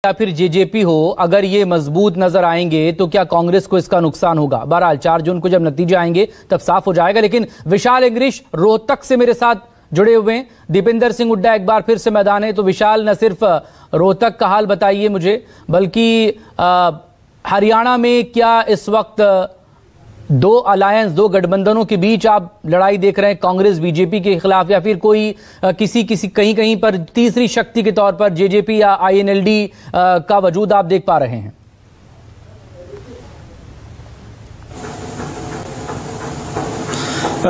या फिर जेजेपी हो, अगर ये मजबूत नजर आएंगे तो क्या कांग्रेस को इसका नुकसान होगा? बहरहाल 4 जून को जब नतीजे आएंगे तब साफ हो जाएगा। लेकिन विशाल इंग्रिश रोहतक से मेरे साथ जुड़े हुए हैं। दीपेंद्र सिंह हुड्डा एक बार फिर से मैदान है। तो विशाल, न सिर्फ रोहतक का हाल बताइए मुझे, बल्कि हरियाणा में क्या इस वक्त दो अलायंस, दो गठबंधनों के बीच आप लड़ाई देख रहे हैं, कांग्रेस बीजेपी के खिलाफ, या फिर कोई कहीं पर तीसरी शक्ति के तौर पर जेजेपी या आईएनएलडी का वजूद आप देख पा रहे हैं?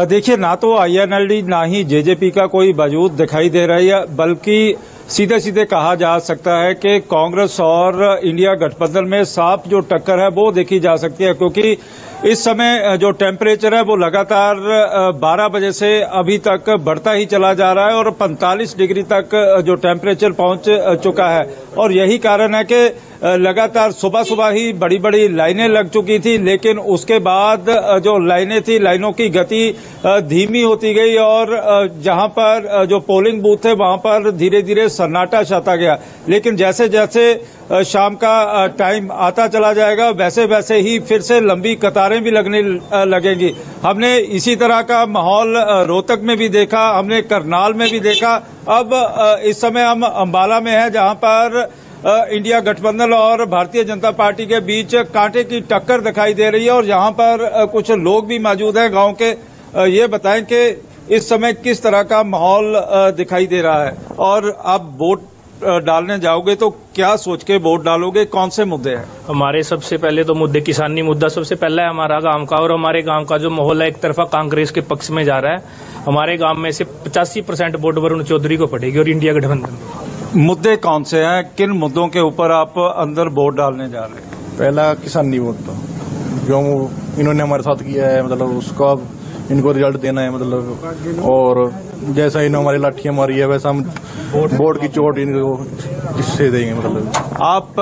देखिए, ना तो आईएनएलडी ना ही जेजेपी का कोई वजूद दिखाई दे रहा है, बल्कि सीधे सीधे कहा जा सकता है कि कांग्रेस और इंडिया गठबंधन में साफ जो टक्कर है वो देखी जा सकती है। क्योंकि इस समय जो टेम्परेचर है वो लगातार 12 बजे से अभी तक बढ़ता ही चला जा रहा है और 45 डिग्री तक जो टेम्परेचर पहुंच चुका है। और यही कारण है कि लगातार सुबह सुबह ही बड़ी बड़ी लाइनें लग चुकी थी, लेकिन उसके बाद जो लाइनें थी, लाइनों की गति धीमी होती गई और जहां पर जो पोलिंग बूथ थे वहां पर धीरे धीरे सन्नाटा छाता गया। लेकिन जैसे जैसे शाम का टाइम आता चला जाएगा वैसे वैसे ही फिर से लंबी कतारें भी लगने लगेंगी। हमने इसी तरह का माहौल रोहतक में भी देखा, हमने करनाल में भी देखा। अब इस समय हम अंबाला में हैं, जहां पर इंडिया गठबंधन और भारतीय जनता पार्टी के बीच कांटे की टक्कर दिखाई दे रही है। और यहाँ पर कुछ लोग भी मौजूद हैं गांव के। ये बताएं कि इस समय किस तरह का माहौल दिखाई दे रहा है, और आप वोट डालने जाओगे तो क्या सोच के वोट डालोगे? कौन से मुद्दे हैं? हमारे सबसे पहले तो मुद्दे किसानी मुद्दा सबसे पहला है हमारा गांव का। और हमारे गांव का जो माहौल है एक तरफा कांग्रेस के पक्ष में जा रहा है। हमारे गांव में से 85% वोट वरुण चौधरी को पड़ेगी और इंडिया गठबंधन। मुद्दे कौन से हैं? किन मुद्दों के ऊपर आप अंदर वोट डालने जा रहे हैं? पहला किसानी वोट, तो जो इन्होंने हमारे साथ किया है, मतलब उसका इनको रिजल्ट देना है, मतलब। और जैसा इन्होंने हमारी लाठियां मारी है वैसा हम वोट की चोट इनको इससे देंगे। मतलब आप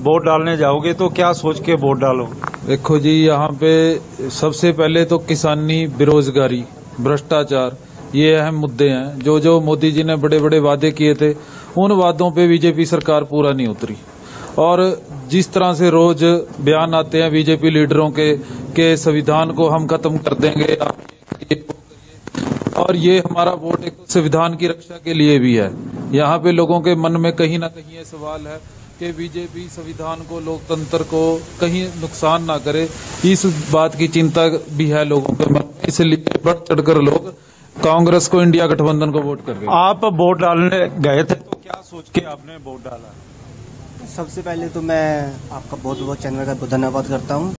वोट डालने जाओगे तो क्या सोच के वोट डालोगे? देखो जी, यहाँ पे सबसे पहले तो किसानी, बेरोजगारी, भ्रष्टाचार, ये अहम मुद्दे हैं। जो मोदी जी ने बड़े बड़े वादे किए थे उन वादों पे बीजेपी सरकार पूरा नहीं उतरी। और जिस तरह से रोज बयान आते हैं बीजेपी लीडरों के संविधान को हम खत्म कर देंगे, और ये हमारा वोट एक संविधान की रक्षा के लिए भी है। यहाँ पे लोगों के मन में कहीं ना कहीं ये सवाल है कि बीजेपी संविधान को, लोकतंत्र को कहीं नुकसान ना करे। इस बात की चिंता भी है लोगों के मन में, इसलिए बढ़ चढ़कर लोग कांग्रेस को, इंडिया गठबंधन को वोट कर रहे। आप वोट डालने गए थे तो क्या सोच के आपने वोट डाला? सबसे पहले तो मैं आपका बहुत बहुत चैनल का धन्यवाद करता हूं।